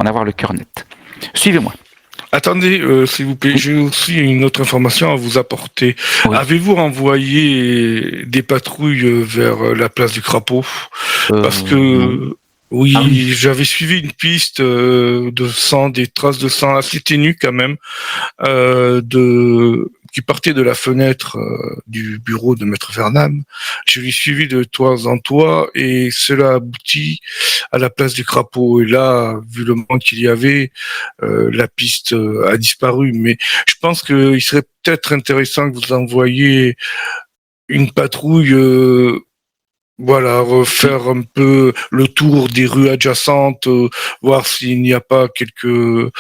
avoir le cœur net. Suivez-moi. Attendez, s'il vous plaît, j'ai aussi une autre information à vous apporter. Oui. Avez-vous renvoyé des patrouilles vers la place du Crapaud? Parce que oui, j'avais suivi une piste de sang, des traces de sang assez ténues quand même, qui partait de la fenêtre du bureau de Maître Vernam. Je l'ai suivi de toit en toit et cela aboutit à la place du Crapaud. Et là, vu le manque qu'il y avait, la piste a disparu. Mais je pense qu'il serait peut-être intéressant que vous envoyiez une patrouille, refaire un peu le tour des rues adjacentes, voir s'il n'y a pas quelques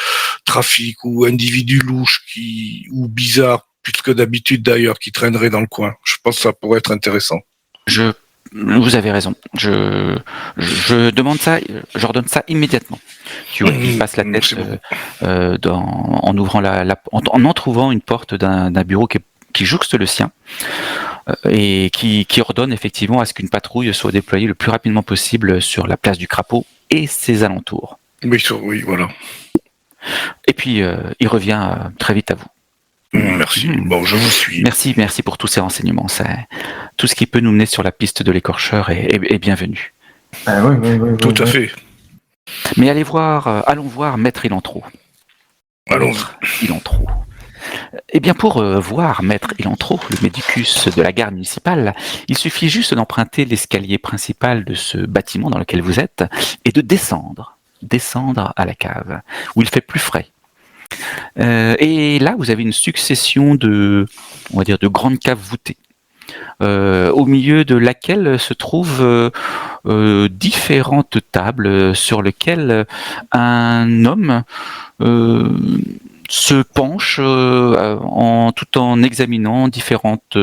trafics ou individus louches ou bizarres, plus que d'habitude d'ailleurs, qui traîneraient dans le coin. Je pense que ça pourrait être intéressant. Vous avez raison. Je demande ça, je ordonne ça immédiatement. Tu vois, il passe la tête en ouvrant en entrouvant une porte d'un bureau qui jouxte le sien et qui ordonne effectivement à ce qu'une patrouille soit déployée le plus rapidement possible sur la place du Crapaud et ses alentours. Oui, voilà. Et puis il revient très vite à vous. Merci. Bon, je vous suis. Merci pour tous ces renseignements. Tout ce qui peut nous mener sur la piste de l'écorcheur est bienvenu. Oui. Tout à fait. Mais allons voir Maître Ilantro. Allons. Ilantro. Eh bien, pour voir Maître Ilantro, le médicus de la gare municipale, il suffit juste d'emprunter l'escalier principal de ce bâtiment dans lequel vous êtes et de descendre à la cave, où il fait plus frais. Et là, vous avez une succession de grandes caves voûtées, au milieu de laquelle se trouvent différentes tables sur lesquelles un homme se penche tout en examinant différentes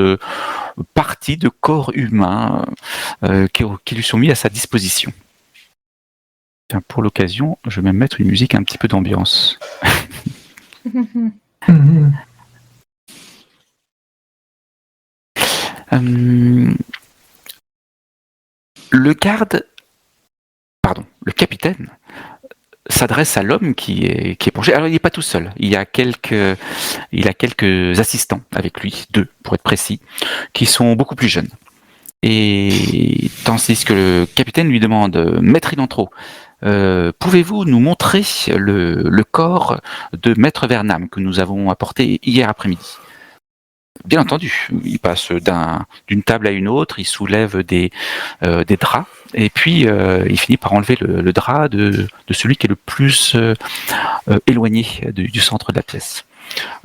parties de corps humain qui lui sont mis à sa disposition. Pour l'occasion, je vais même mettre une musique un petit peu d'ambiance. Le capitaine s'adresse à l'homme qui est penché. Alors il n'est pas tout seul. Il a quelques assistants avec lui, 2 pour être précis, qui sont beaucoup plus jeunes. Et tandis que le capitaine lui demande, Maître Ilantro, pouvez-vous nous montrer le corps de Maître Vernam que nous avons apporté hier après-midi? Bien entendu, il passe d'une table à une autre, il soulève des draps, et puis il finit par enlever le drap de celui qui est le plus éloigné du centre de la pièce.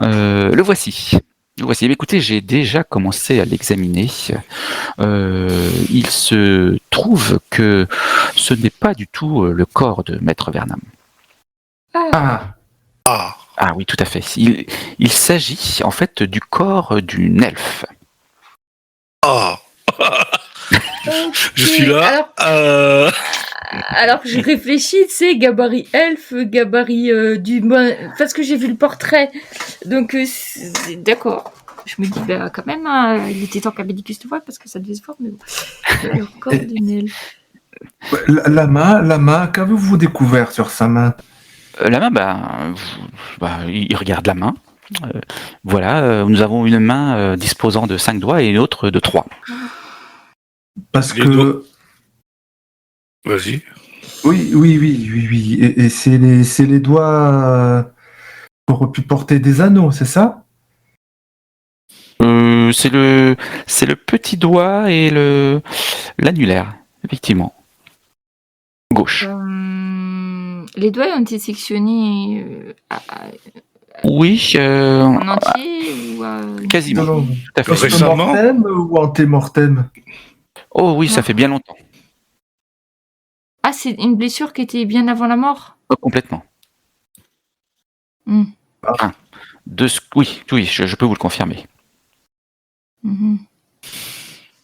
Le voici. Écoutez, j'ai déjà commencé à l'examiner. Il se trouve que ce n'est pas du tout le corps de Maître Vernam. Ah oui, tout à fait. Il s'agit en fait du corps d'une elfe. Je suis là. Alors que je réfléchis, tu sais, gabarit elfe, gabarit parce que j'ai vu le portrait. Donc, d'accord. Je me dis, quand même, il était temps qu'Abédicus le voie parce que ça devait se voir, mais bon. Le corps d'une elfe. La main, qu'avez-vous découvert sur sa main? La main, il regarde la main. Nous avons une main disposant de 5 doigts et une autre de 3. Parce Les que... doigts. Vas-y. Oui. Et c'est les doigts qui auraient pu porter des anneaux, c'est ça? C'est le petit doigt et l'annulaire, effectivement. Gauche. Les doigts ont été sectionnés Oui. en entier ou quasiment. Non. Tout à fait. Récemment Post-mortem ou antémortem? Oh oui, ça fait bien longtemps. Ah, c'est une blessure qui était bien avant la mort? Complètement. Mm. Oui, je peux vous le confirmer.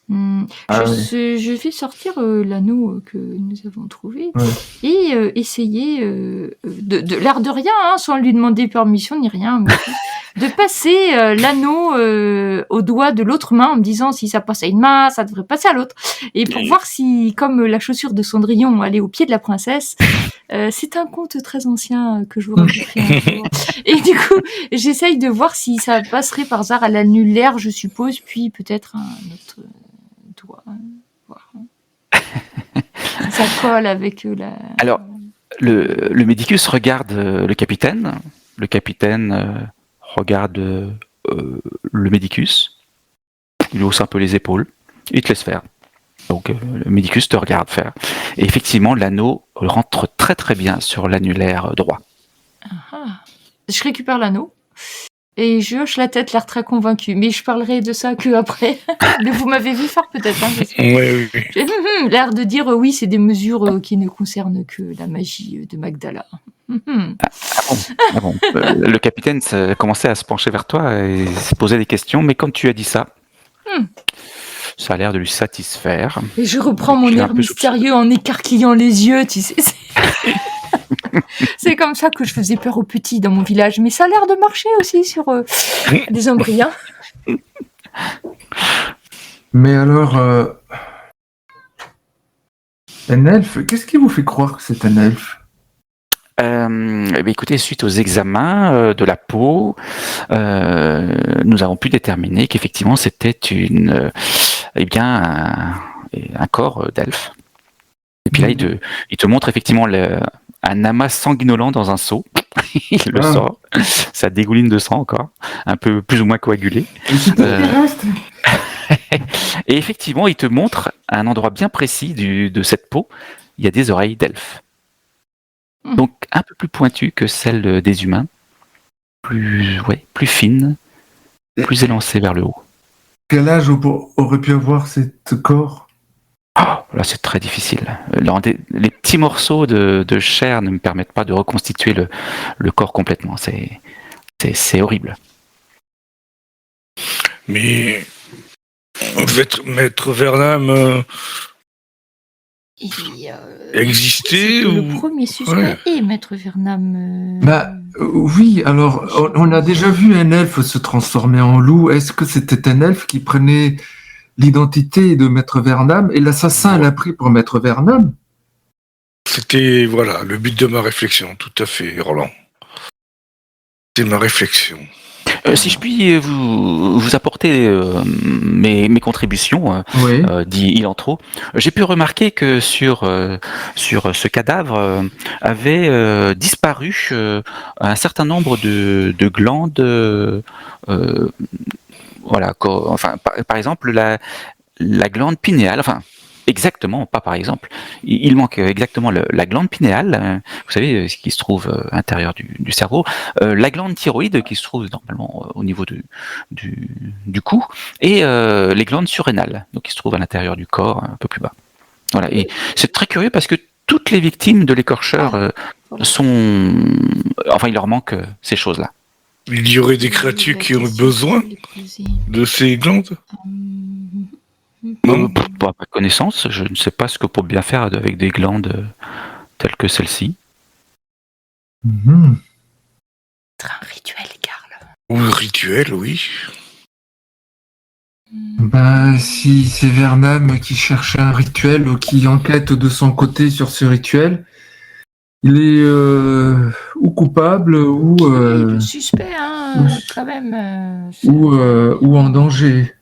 Je vais sortir l'anneau que nous avons trouvé et essayer de l'air de rien, sans lui demander permission ni rien, de passer l'anneau au doigt de l'autre main en me disant si ça passe à une main, ça devrait passer à l'autre. Et pour voir si, comme la chaussure de Cendrillon allait au pied de la princesse, c'est un conte très ancien que je vous raconterai un jour. Et du coup, j'essaye de voir si ça passerait par hasard à l'annulaire, je suppose, puis peut-être un autre doigt. Voir. Ça colle avec la... Alors, le Médicus regarde le capitaine regarde le Médicus, il hausse un peu les épaules, il te laisse faire. Donc le Médicus te regarde faire. Et effectivement, l'anneau rentre très très bien sur l'annulaire droit. Ah. Je récupère l'anneau et je hoche la tête, l'air très convaincu. Mais je parlerai de ça que après. Mais vous m'avez vu faire peut-être. Hein, Oui. j'ai l'air de dire oui, c'est des mesures qui ne concernent que la magie de Magdala. Ah bon. Le capitaine commençait à se pencher vers toi et se poser des questions, mais quand tu as dit ça, ça a l'air de lui satisfaire. Et je reprends mon Je suis un air peu mystérieux en écarquillant les yeux, tu sais. C'est comme ça que je faisais peur aux petits dans mon village. Mais ça a l'air de marcher aussi sur des Umbriens. Mais alors, un elfe, qu'est-ce qui vous fait croire que c'est un elfe? Écoutez, suite aux examens de la peau, nous avons pu déterminer qu'effectivement c'était un corps d'elfe. Et puis là, il te montre effectivement un amas sanguinolent dans un seau. Il le sort. Ça dégouline de sang encore, un peu plus ou moins coagulé. Et effectivement, il te montre un endroit bien précis de cette peau. Il y a des oreilles d'elfe. Donc un peu plus pointues que celles des humains, plus fines, plus élancées vers le haut. Quel âge aurait pu avoir cet corps? Là, c'est très difficile. Les petits morceaux de chair ne me permettent pas de reconstituer le corps complètement. C'est horrible. Mais Maître Vernam existait le ou... premier suspect est Maître Vernam. Oui, alors on a déjà vu un elfe se transformer en loup. Est-ce que c'était un elfe qui prenait l'identité de Maître Vernam et l'assassin l'a pris pour Maître Vernam? C'était, le but de ma réflexion, tout à fait, Roland. C'est ma réflexion. Si je puis vous apporter mes contributions, dit Ilantro, j'ai pu remarquer que sur ce cadavre avait disparu un certain nombre de glandes. Par exemple, la glande pinéale, exactement, pas par exemple. Il manque exactement la glande pinéale, vous savez, ce qui se trouve à l'intérieur du cerveau, la glande thyroïde qui se trouve normalement au niveau du cou, et les glandes surrénales, donc qui se trouvent à l'intérieur du corps, un peu plus bas. Voilà. Et c'est très curieux parce que toutes les victimes de l'écorcheur il leur manque ces choses-là. Il y aurait des créatures qui ont besoin de ces glandes? Non. Pas à ma connaissance, je ne sais pas ce que peut bien faire avec des glandes telles que celle-ci. C'est un rituel, Karl. Ou un rituel, oui. Si c'est Vernam qui cherche un rituel ou qui enquête de son côté sur ce rituel, il est ou coupable ou le suspect, quand même. Ou en danger.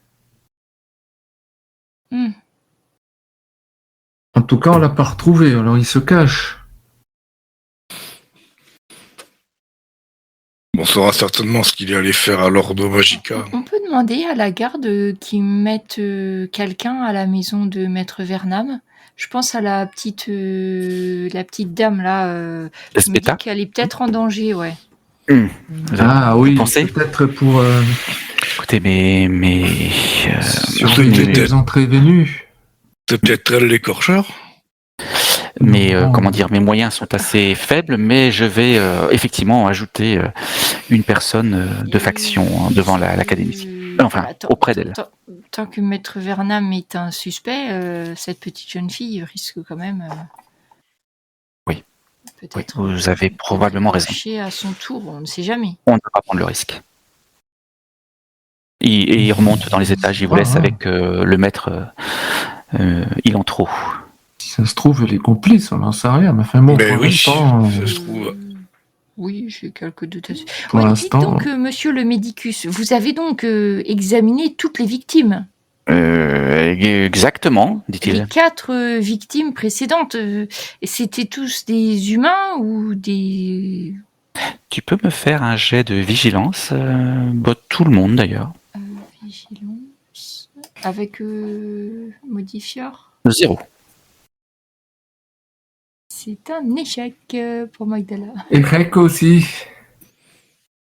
En tout cas, on l'a pas retrouvé, alors il se cache. On saura certainement ce qu'il est allé faire à l'Ordo Magica. On peut demander à la garde qu'ils mettent quelqu'un à la maison de Maître Vernam. Je pense à la petite dame là. Je me dis qu'elle est peut-être en danger, ouais. Oui, peut-être pour. Écoutez, mais surveiller les entrées et venues. C'est peut-être elle l'écorcheur. Mais mes moyens sont assez faibles, mais je vais effectivement ajouter une personne de faction devant l'académie. Auprès d'elle. Tant que Maître Vernam est un suspect, cette petite jeune fille risque quand même. Oui, vous avez probablement raison. À son tour, on ne sait jamais. On ne peut pas prendre le risque. Et il remonte dans les étages, il vous laisse avec le maître Ilantro. Si ça se trouve, elle est complice, on n'en sait rien. Mais enfin, bon, Ben pour oui, l'instant, ça se trouve. Oui, j'ai quelques doutes. Pour Oui, l'instant- dites donc, monsieur le médicus, vous avez donc examiné toutes les victimes, Exactement, les dit-il. 4 victimes précédentes. C'était tous des humains ou des... Tu peux me faire un jet de vigilance, tout le monde d'ailleurs. Vigilance avec modifieur. 0. C'est un échec pour Magdala. Et Rec aussi.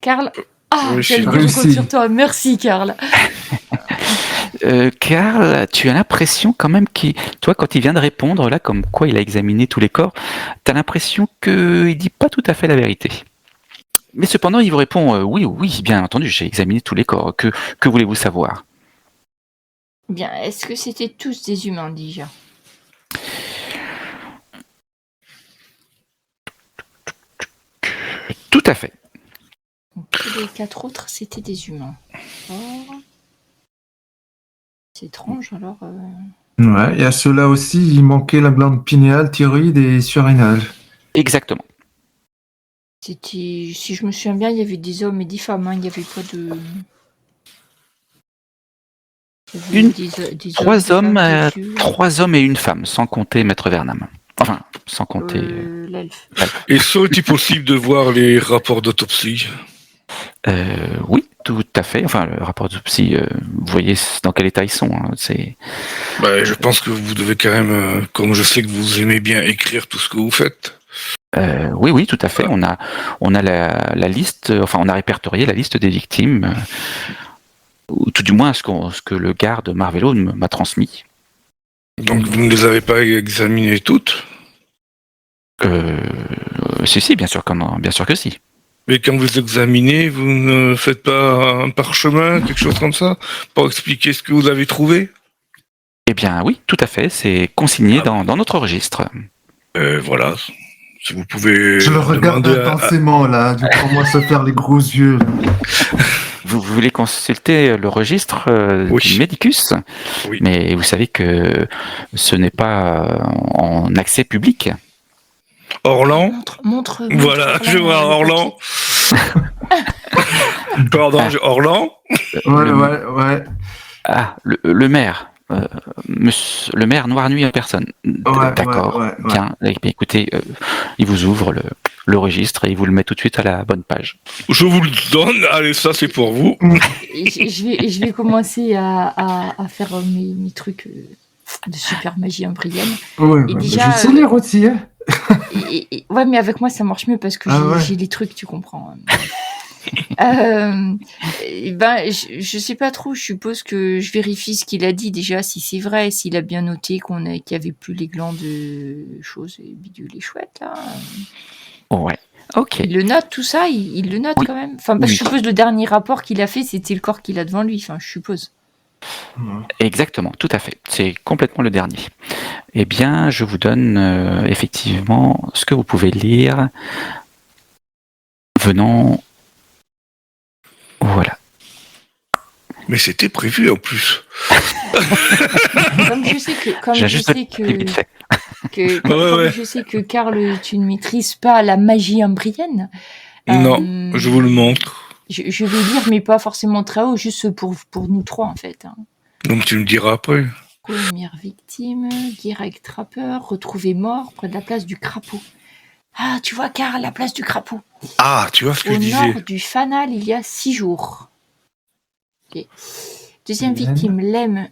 Karl. Ah, Réussi. quel compte sur toi. Merci, Karl. Karl, tu as l'impression quand même toi, quand il vient de répondre, là, comme quoi il a examiné tous les corps, tu as l'impression qu'il dit pas tout à fait la vérité. Mais cependant, il vous répond oui, bien entendu, j'ai examiné tous les corps. Que voulez-vous savoir? Bien, est-ce que c'était tous des humains déjà? Tout à fait. Donc, les 4 autres, c'était des humains. D'accord. C'est étrange, alors... Ouais, et à ceux-là aussi, il manquait la glande pinéale, thyroïde et surrénale. Exactement. C'était... Si je me souviens bien, il y avait des hommes et des femmes, hein. Il n'y avait pas de... Il y avait des 3 hommes, des yeux. 3 hommes et une femme, sans compter Maître Vernam. Enfin, sans compter... L'elfe. Et serait-il possible de voir les rapports d'autopsie? Oui, tout à fait. Enfin, le rapport d'autopsie, vous voyez dans quel état ils sont. Hein. Je pense que vous devez quand même, comme je sais que vous aimez bien écrire tout ce que vous faites. Oui, tout à fait. On a la liste, enfin, on a répertorié la liste des victimes, ou tout du moins ce que le garde Marvello m'a transmis. Donc vous ne les avez pas examinées toutes? Si, bien sûr que si. Mais quand vous examinez, vous ne faites pas un parchemin, quelque chose comme ça, pour expliquer ce que vous avez trouvé? Eh bien, oui, tout à fait. C'est consigné dans notre registre. Voilà. Si vous pouvez. Je le regarde demander intensément, là. Du coup, moi, se faire les gros yeux. Vous voulez consulter le registre Oui. du Medicus, Oui. mais vous savez que ce n'est pas en accès public. Orlan. Montre Voilà, je vois Orlan. Pardon, Orlan. Ouais. Ah, le maire. Le maire Noir Nuit en personne. D'accord. Ouais. Bien. Eh bien, écoutez, il vous ouvre le registre et il vous le met tout de suite à la bonne page. Je vous le donne. Allez, ça c'est pour vous. Je vais commencer à faire mes trucs de super magie embryonne. Ouais, Et déjà, je sais lire aussi, hein. Ouais, mais avec moi ça marche mieux parce que j'ai les trucs, tu comprends. Je sais pas trop. Je suppose que je vérifie ce qu'il a dit déjà, si c'est vrai, s'il a bien noté qu'il y avait plus les glands de choses et bidules et chouettes là. Ouais. Ok. Il le note tout ça, il le note quand même. Enfin, je suppose le dernier rapport qu'il a fait, c'était le corps qu'il a devant lui. Enfin, je suppose. Exactement, tout à fait. C'est complètement le dernier. Eh bien, je vous donne effectivement ce que vous pouvez lire venant. Voilà. Mais c'était prévu en plus. Comme je sais je sais que Karl, tu ne maîtrises pas la magie embryenne. Non, je vous le montre. Je vais lire, mais pas forcément très haut, juste pour nous 3 en fait. Hein. Donc tu me diras après. Première victime, Guirec Trappeur, retrouvé mort près de la place du Crapaud. Ah, tu vois, Karl, la place du Crapaud. Ah, tu vois ce que je disais. Au nord du Fanal, il y a 6 jours. Okay. Deuxième victime, Laine,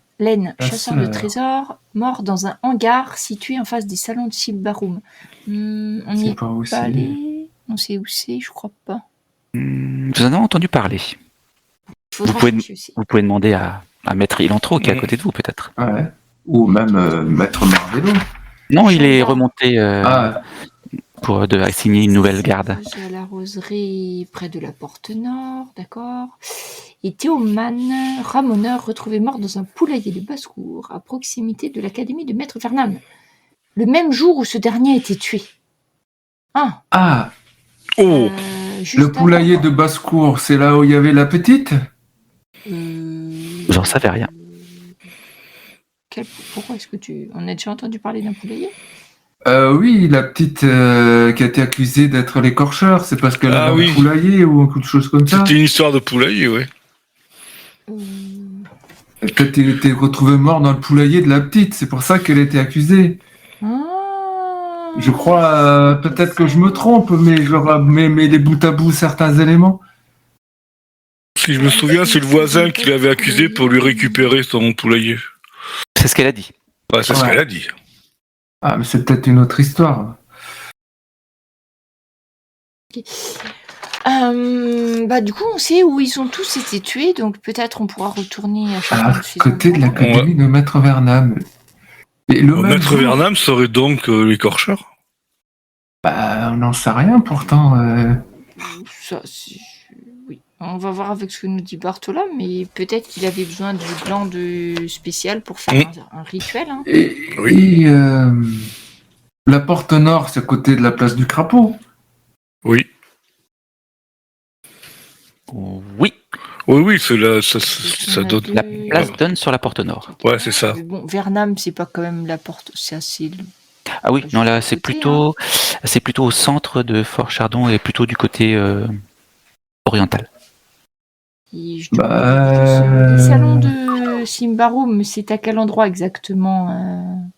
chasseur de trésors, mort dans un hangar situé en face des salons de Silbarum. On n'y est pas allé. On sait où c'est, je crois pas. Vous en avez entendu parler. Vous pouvez demander à Maître Ilantro qui est à côté de vous, peut-être. Ouais. Ou même Maître Marvello. Non, il est remonté pour assigner une nouvelle garde. À la roseraie près de la porte nord, d'accord. Et Théoman, ramoneur, retrouvé mort dans un poulailler de basse-cour, à proximité de l'académie de Maître Vernam. Le même jour où ce dernier a été tué. Le poulailler de basse-cour, c'est là où il y avait la petite ? Vous en savez rien. Pourquoi est-ce que on a déjà entendu parler d'un poulailler? Oui, la petite qui a été accusée d'être l'écorcheur, c'est parce qu'elle avait un poulailler ou quelque chose comme ça. C'était une histoire de poulailler, oui. Peut-être qu'elle était retrouvée morte dans le poulailler de la petite, c'est pour ça qu'elle a été accusée. Je crois, peut-être que je me trompe, mais mais les bout à bout certains éléments. Si je me souviens, c'est le voisin qui l'avait accusé pour lui récupérer son poulailler. C'est ce qu'elle a dit. Ouais, c'est ce qu'elle a dit. Ah, mais c'est peut-être une autre histoire. Okay. Du coup, on sait où ils ont tous été tués, donc peut-être on pourra retourner à côté de l'académie de Maître Vernam. Et Maître Vernam serait donc l'écorcheur? On n'en sait rien pourtant. Ça, oui. On va voir avec ce que nous dit Barthola, mais peut-être qu'il avait besoin du gland spécial pour faire un rituel. Hein. Et la porte nord, c'est à côté de la place du Crapaud. Oui. Oui. Oui, ça donne. La place donne sur la porte nord. Ouais, c'est ça. Mais bon, Vernam, c'est pas quand même la porte, c'est assez. Ah oui, non là, c'est plutôt au centre de Fort Chardon et plutôt du côté oriental. Les salons de Simbarum, c'est à quel endroit exactement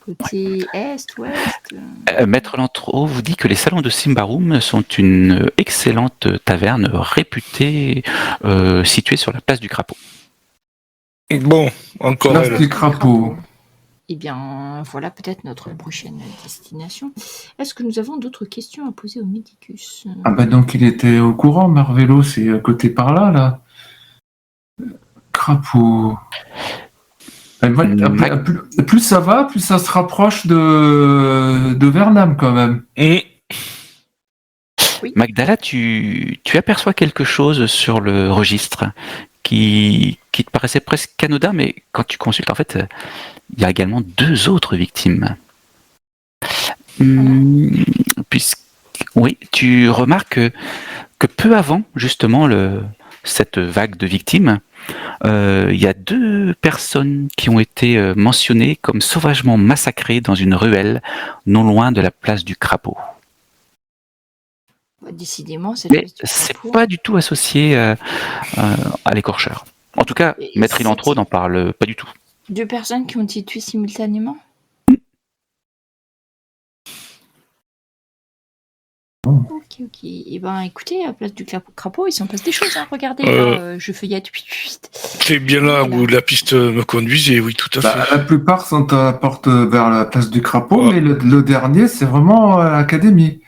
Côté est, ouest Maître Lantreau vous dit que les salons de Simbarum sont une excellente taverne réputée située sur la place du Crapaud. Bon, encore place du Crapaud. Eh bien, voilà peut-être notre prochaine destination. Est-ce que nous avons d'autres questions à poser au Médicus? Donc il était au courant, Marvello, c'est à côté par là. Crapaud. Plus ça va, plus ça se rapproche de Vernam quand même. Oui. Magdala, tu aperçois quelque chose sur le registre qui te paraissait presque anodin, mais quand tu consultes, en fait, il y a également 2 autres victimes. Oui, tu remarques que peu avant, justement, cette vague de victimes, il y a 2 personnes qui ont été mentionnées comme sauvagement massacrées dans une ruelle non loin de la place du Crapaud. Décidément, c'est pas du tout associé à l'écorcheur. En tout cas, Maître Ilantro n'en parle pas du tout. 2 personnes qui ont été tuées simultanément? Ok. Et écoutez, à la place du Crapaud, il s'en passe des choses, hein. Regardez, là, je feuillette. C'est bien là où la piste me conduisait, oui, tout à fait. La plupart sont à la porte vers la place du Crapaud, mais le dernier, c'est vraiment l'académie.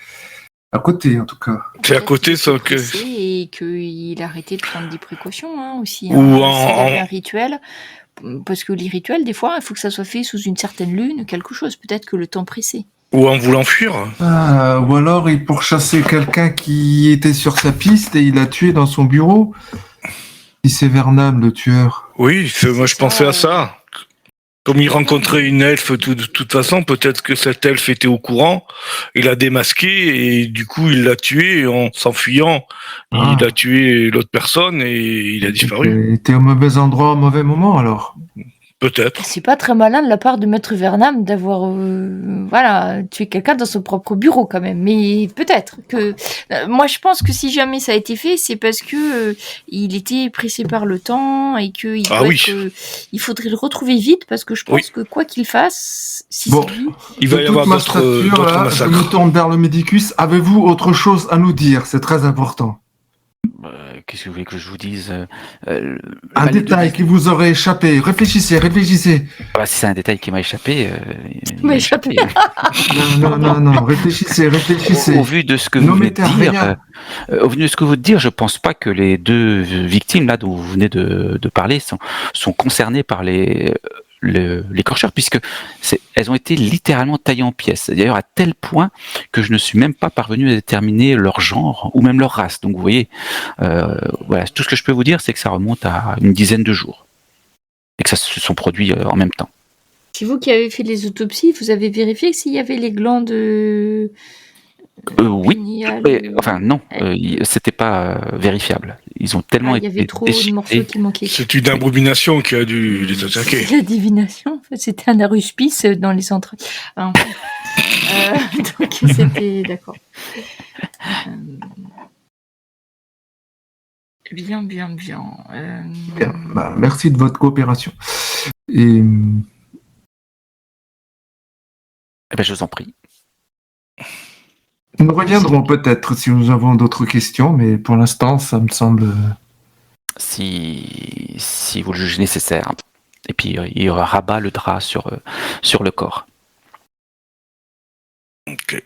À côté, en tout cas. C'est à côté, ça que. Et qu'il a arrêté de prendre des précautions, hein, aussi. Ou s'il y avait un rituel. Parce que les rituels, des fois, il faut que ça soit fait sous une certaine lune, quelque chose. Peut-être que le temps pressait. Ou en voulant fuir. Ou alors il pourchassait quelqu'un qui était sur sa piste et il l'a tué dans son bureau. Si c'est Vernam, le tueur. Oui, moi je pensais à ça. Comme il rencontrait une elfe de toute façon, peut-être que cette elfe était au courant, il l'a démasqué et du coup il l'a tué en s'enfuyant. Il a tué l'autre personne et il a disparu. Il était au mauvais endroit au mauvais moment alors. Peut-être. C'est pas très malin de la part de Maître Vernam d'avoir tué quelqu'un dans son propre bureau quand même. Mais peut-être que moi je pense que si jamais ça a été fait, c'est parce que il était pressé par le temps et que il faudrait le retrouver vite parce que je pense que quoi qu'il fasse, si c'est lui, il va y avoir d'autres massacres. Je me tourne vers le Médicus. Avez-vous autre chose à nous dire? C'est très important. Qu'est-ce que vous voulez que je vous dise? Un détail qui vous aurait échappé. Réfléchissez. Si c'est un détail qui m'a échappé... m'a échappé. Non, réfléchissez. Au vu de ce que vous venez de dire, je pense pas que les 2 victimes là dont vous venez de parler sont concernées par l'écorcheur, puisque elles ont été littéralement taillées en pièces. D'ailleurs, à tel point que je ne suis même pas parvenu à déterminer leur genre ou même leur race. Donc, vous voyez, tout ce que je peux vous dire, c'est que ça remonte à une dizaine de jours et que ça se sont produits en même temps. C'est vous qui avez fait les autopsies, vous avez vérifié s'il y avait les glands de Oui. Génial. Enfin, non, c'était pas vérifiable. Ils ont tellement Il y avait été trop de morceaux déchiquetés. qui manquaient. C'est une abomination qui a dû les attaquer. La divination, en fait, c'était un aruspice dans les centres. Donc c'était d'accord. Bien. Bien. Bah, merci de votre coopération. Et Eh ben, je vous en prie. nous reviendrons peut-être si nous avons d'autres questions, mais pour l'instant, ça me semble... Si vous le jugez nécessaire. Et puis, il rabat le drap sur le corps. Ok.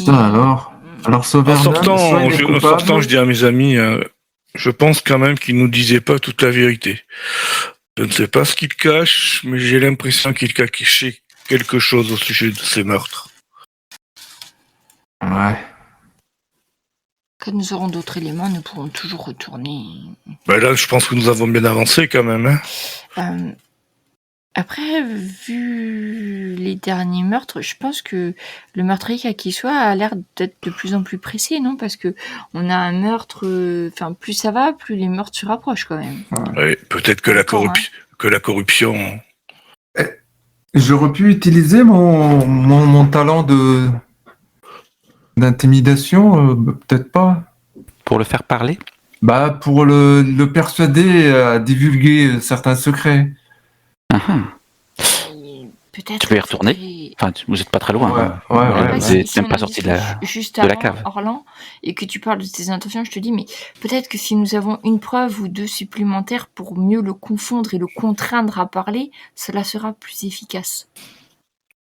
Ça alors En Sauvernon, soit il est en coupable, sortant, je dis à mes amis, je pense quand même qu'il nous disait pas toute la vérité. Je ne sais pas ce qu'il cache, mais j'ai l'impression qu'il cachait quelque chose au sujet de ces meurtres. Ouais. Quand nous aurons d'autres éléments, nous pourrons toujours retourner. Ben là, je pense que nous avons bien avancé quand même. Hein. Après, vu les derniers meurtres, je pense que le meurtrier quel qu'il soit a l'air d'être de plus en plus pressé, non? Parce que on a un meurtre, plus ça va, plus les meurtres se rapprochent quand même. Ouais, peut-être que la corruption. J'aurais pu utiliser mon talent d'intimidation, peut-être pas. Pour le faire parler? Bah, pour le persuader à divulguer certains secrets. Peut-être. Tu peux y retourner. Enfin, vous n'êtes pas très loin. Ouais. Vous n'êtes même pas sorti de la cave. Orlan, et que tu parles de tes intentions, je te dis, mais peut-être que si nous avons une preuve ou deux supplémentaires pour mieux le confondre et le contraindre à parler, cela sera plus efficace.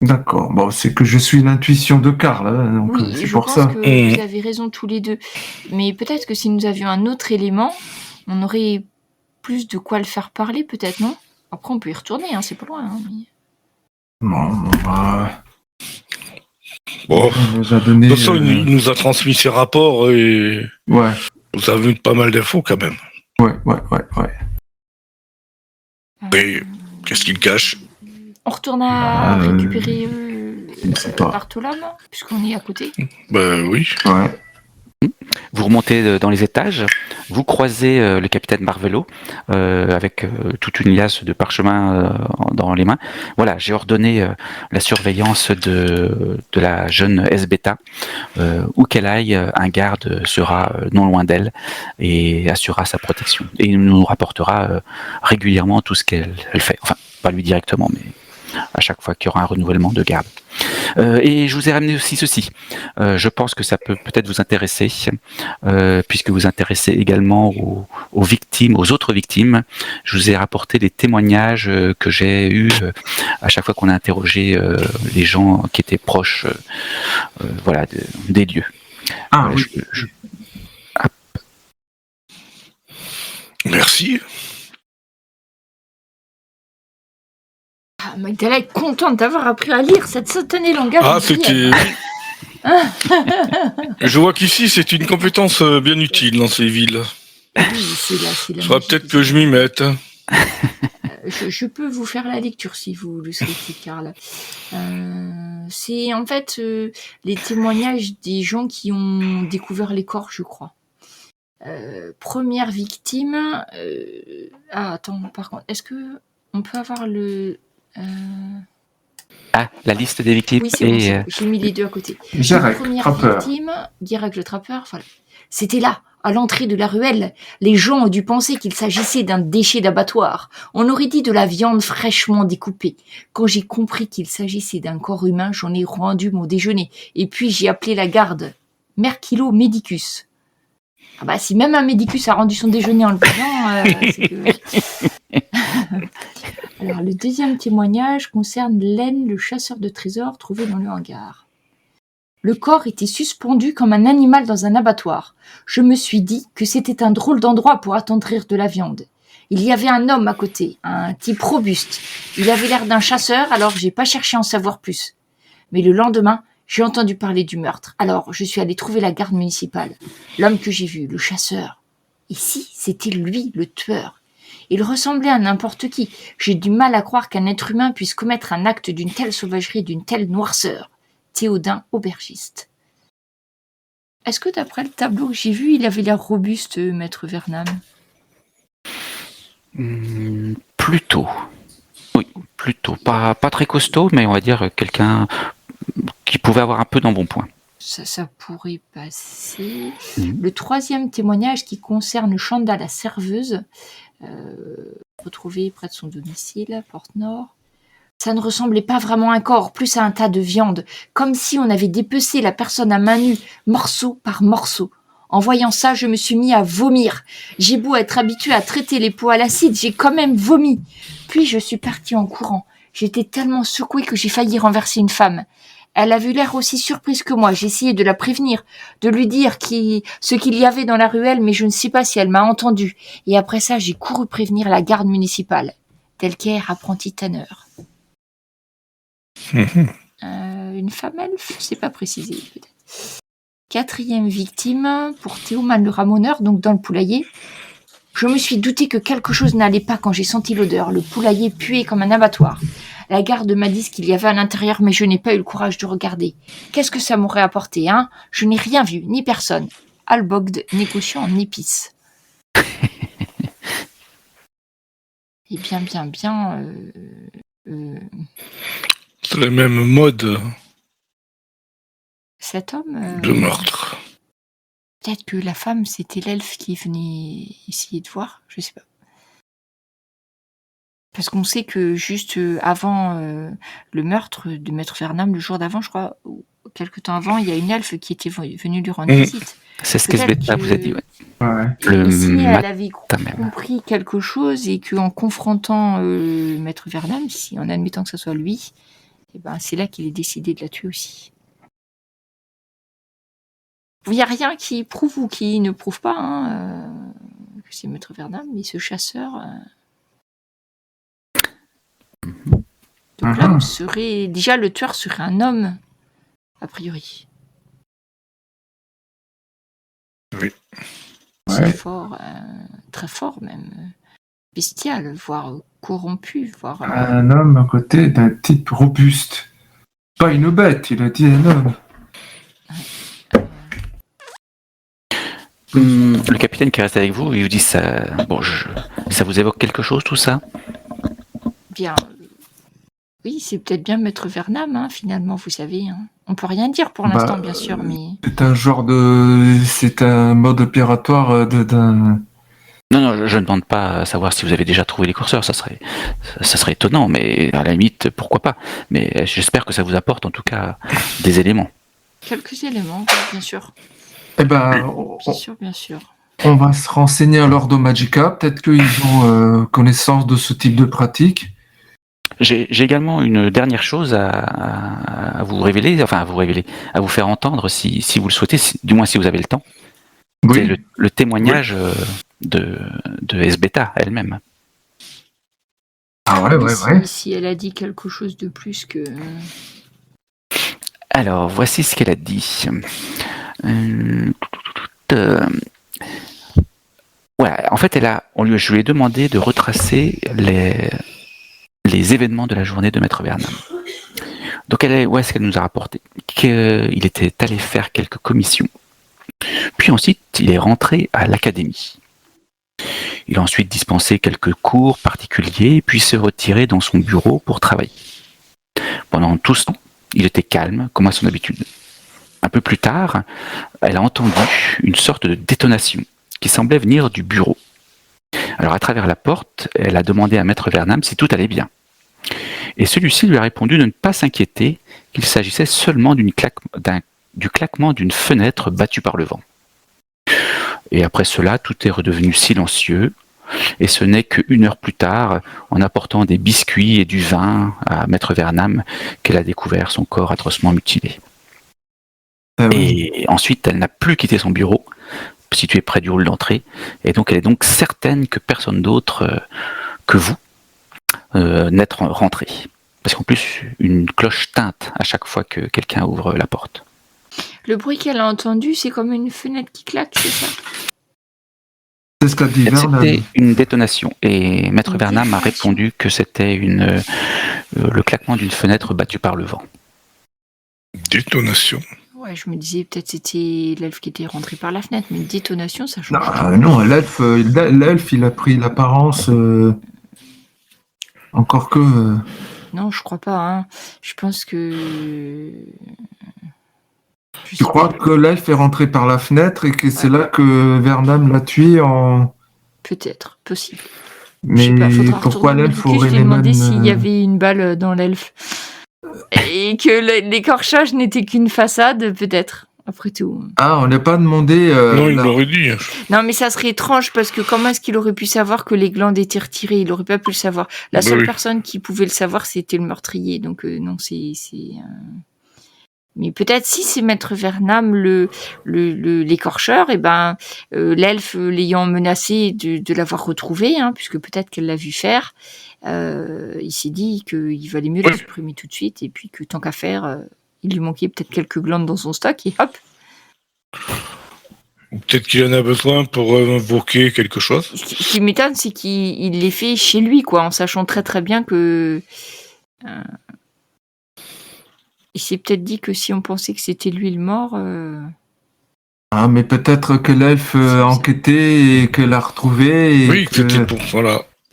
D'accord. Bon, c'est que je suis l'intuition de Karl, hein, donc oui, c'est je pour pense ça. que vous avez raison tous les deux. Mais peut-être que si nous avions un autre élément, on aurait plus de quoi le faire parler, peut-être, non? Après, on peut y retourner, hein, c'est pas loin. Hein, mais... Bon, il nous a donné, de toute façon, il nous a transmis ses rapports et ouais. nous avons eu pas mal d'infos quand même. Ouais. Mais qu'est-ce qu'il cache? On retourne à récupérer Bartholome, puisqu'on est à côté. Ben oui. Ouais. Vous remontez dans les étages, vous croisez le capitaine Marvelo avec toute une liasse de parchemins dans les mains. Voilà, j'ai ordonné la surveillance de la jeune S-Beta. Où qu'elle aille, un garde sera non loin d'elle et assurera sa protection. Et il nous rapportera régulièrement tout ce qu'elle fait. Enfin, pas lui directement, mais à chaque fois qu'il y aura un renouvellement de garde. Et je vous ai ramené aussi ceci. Je pense que ça peut peut-être vous intéresser, puisque vous intéressez également aux victimes, aux autres victimes. Je vous ai rapporté des témoignages que j'ai eus à chaque fois qu'on a interrogé les gens qui étaient proches des lieux. Oui. Merci. Magdala est contente d'avoir appris à lire cette satanée langage. C'était... Je vois qu'ici, c'est une compétence bien utile dans ces villes. Oui, c'est la faudra peut-être que je m'y mette. Je peux vous faire la lecture si vous le souhaitez, Karl. C'est en fait les témoignages des gens qui ont découvert les corps, je crois. Première victime... attends, par contre, est-ce que on peut avoir le... la liste des victimes. Oui, c'est bon, j'ai mis les deux à côté. Guirec, première victime, Guirec le trappeur, voilà. C'était là, à l'entrée de la ruelle. Les gens ont dû penser qu'il s'agissait d'un déchet d'abattoir. On aurait dit de la viande fraîchement découpée. Quand j'ai compris qu'il s'agissait d'un corps humain, j'en ai rendu mon déjeuner. Et puis j'ai appelé la garde. Merkilo Medicus. Ah bah si même un Medicus a rendu son déjeuner en le faisant, c'est que... Alors, le deuxième témoignage concerne Len, le chasseur de trésors trouvé dans le hangar. Le corps était suspendu comme un animal dans un abattoir. Je me suis dit que c'était un drôle d'endroit pour attendrir de la viande. Il y avait un homme à côté, un type robuste. Il avait l'air d'un chasseur, alors j'ai pas cherché à en savoir plus. Mais le lendemain, j'ai entendu parler du meurtre. Alors, je suis allé trouver la garde municipale. L'homme que j'ai vu, le chasseur. Et si c'était lui, le tueur? Il ressemblait à n'importe qui. J'ai du mal à croire qu'un être humain puisse commettre un acte d'une telle sauvagerie, d'une telle noirceur. Théodin, aubergiste. Est-ce que d'après le tableau que j'ai vu, il avait l'air robuste, maître Vernam? Plutôt. Oui, plutôt. Pas très costaud, mais on va dire quelqu'un qui pouvait avoir un peu d'embonpoint. Ça pourrait passer. Le troisième témoignage qui concerne Chanda, la serveuse, retrouvée près de son domicile, Porte Nord. Ça ne ressemblait pas vraiment à un corps, plus à un tas de viande, comme si on avait dépecé la personne à main nue, morceau par morceau. En voyant ça, je me suis mis à vomir. J'ai beau être habituée à traiter les peaux à l'acide, j'ai quand même vomi. Puis je suis partie en courant. J'étais tellement secouée que j'ai failli renverser une femme. Elle avait l'air aussi surprise que moi. J'ai essayé de la prévenir, de lui dire ce qu'il y avait dans la ruelle, mais je ne sais pas si elle m'a entendu. Et après ça, j'ai couru prévenir la garde municipale. Delcaire, apprenti tanneur. Une femme elfe, c'est pas précisé peut-être. Quatrième victime pour Théoman le ramoneur, donc dans le poulailler. Je me suis douté que quelque chose n'allait pas quand j'ai senti l'odeur. Le poulailler puait comme un abattoir. La garde m'a dit ce qu'il y avait à l'intérieur, mais je n'ai pas eu le courage de regarder. Qu'est-ce que ça m'aurait apporté, hein? Je n'ai rien vu, ni personne. Albogd, négociant en épices. Et bien. C'est le même mode Cet homme... de meurtre. Peut-être que la femme, c'était l'elfe qui venait essayer de voir, je sais pas. Parce qu'on sait que juste avant le meurtre de Maître Vernam, le jour d'avant, je crois, ou quelque temps avant, il y a une elfe qui était venue lui rendre visite. C'est ce qu'Esbeta vous a dit, ouais. Si elle avait compris quelque chose et qu'en confrontant Maître Vernam, si en admettant que ce soit lui, eh ben, c'est là qu'il est décidé de la tuer aussi. Il n'y a rien qui prouve ou qui ne prouve pas que c'est Maître Vernam, mais ce chasseur... Donc là, déjà le tueur serait un homme, a priori. Oui. Ouais. Fort, très fort même, bestial, voire corrompu, voire... Un homme à côté d'un type robuste. Pas une bête, il a dit un homme. Le capitaine qui reste avec vous, il vous dit ça. Bon, ça vous évoque quelque chose tout ça? Bien, oui, c'est peut-être bien Maître Vernam, finalement, vous savez. On peut rien dire pour l'instant, bien sûr, mais... C'est un mode opératoire d'un... Non, je ne demande pas à savoir si vous avez déjà trouvé les curseurs, ça serait étonnant, mais à la limite, pourquoi pas. Mais j'espère que ça vous apporte en tout cas des éléments. Quelques éléments, bien sûr. Eh ben, Bien sûr. On va se renseigner à l'Ordo Magica, peut-être qu'ils ont connaissance de ce type de pratique. J'ai également une dernière chose à vous révéler, à vous faire entendre si vous le souhaitez, du moins si vous avez le temps. Oui. C'est le témoignage de Esbeta elle-même. Ah ouais. Si elle a dit quelque chose de plus que... Alors, voici ce qu'elle a dit. Voilà, en fait, je lui ai demandé de retracer les événements de la journée de Maître Vernam. Donc, où est-ce qu'elle nous a rapporté qu'il était allé faire quelques commissions. Puis ensuite, il est rentré à l'académie. Il a ensuite dispensé quelques cours particuliers, puis se retiré dans son bureau pour travailler. Pendant tout ce temps, il était calme, comme à son habitude. Un peu plus tard, elle a entendu une sorte de détonation qui semblait venir du bureau. Alors, à travers la porte, elle a demandé à Maître Vernam si tout allait bien. Et celui-ci lui a répondu de ne pas s'inquiéter, qu'il s'agissait seulement du claquement d'une fenêtre battue par le vent. Et après cela, tout est redevenu silencieux, et ce n'est qu'une heure plus tard, en apportant des biscuits et du vin à Maître Vernam, qu'elle a découvert son corps atrocement mutilé. Et ensuite, elle n'a plus quitté son bureau, situé près du hall d'entrée, et donc elle est donc certaine que personne d'autre que vous n'est rentré. Parce qu'en plus, une cloche teinte à chaque fois que quelqu'un ouvre la porte. Le bruit qu'elle a entendu, c'est comme une fenêtre qui claque, c'est ça? C'est ce qu'a dit Vernam. C'était une détonation. Et Maître Vernam a répondu que c'était le claquement d'une fenêtre battue par le vent. Détonation. Ouais, je me disais peut-être c'était l'elfe qui était rentré par la fenêtre, mais une détonation, ça change. Non, l'elfe, il a pris l'apparence. Encore que. Non, je crois pas. Hein. Je pense que. Tu crois que l'elfe est rentré par la fenêtre et que c'est là que Vernam l'a tué en. Peut-être, possible. Mais pourquoi l'elfe aurait les mêmes... Je lui ai demandé s'il y avait une balle dans l'elfe. Et que l'écorchage n'était qu'une façade, peut-être, après tout. Ah, on n'a pas demandé... non, il l'aurait dit. Non, mais ça serait étrange, parce que comment est-ce qu'il aurait pu savoir que les glandes étaient retirées? Il n'aurait pas pu le savoir. La seule personne qui pouvait le savoir, c'était le meurtrier. Donc, non, c'est... Mais peut-être si c'est Maître Vernam l'écorcheur, et ben l'elfe l'ayant menacé de l'avoir retrouvé, hein, puisque peut-être qu'elle l'a vu faire, il s'est dit qu'il valait mieux la supprimer tout de suite, et puis que tant qu'à faire, il lui manquait peut-être quelques glandes dans son stock, et hop. Peut-être qu'il en a besoin pour invoquer quelque chose. Ce qui m'étonne, c'est qu'il les fait chez lui, quoi, en sachant très très bien que... Il s'est peut-être dit que si on pensait que c'était lui le mort... Ah, mais peut-être que l'elfe enquêtait et qu'elle l'a retrouvé. Oui,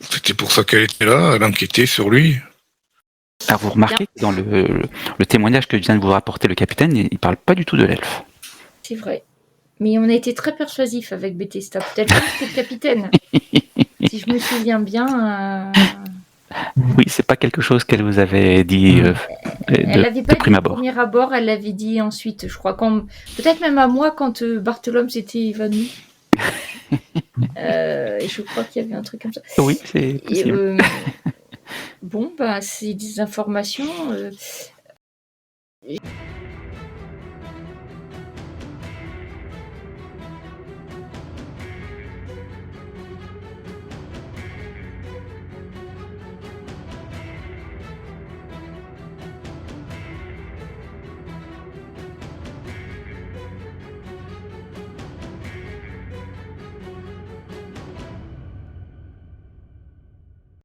c'était pour ça qu'elle était là, elle enquêtait sur lui. Alors vous remarquez que dans le témoignage que vient de vous rapporter le capitaine, il parle pas du tout de l'elfe. C'est vrai. Mais on a été très persuasif avec Bethesda. Peut-être plus que le capitaine. Si je me souviens bien... Oui, c'est pas quelque chose qu'elle vous avait dit elle l'avait pas de prime dit abord. au premier abord, elle l'avait dit ensuite, je crois. Peut-être même à moi quand Bartholome s'était évanoui. Je crois qu'il y avait un truc comme ça. Oui, c'est possible. Bon, bah, c'est des informations.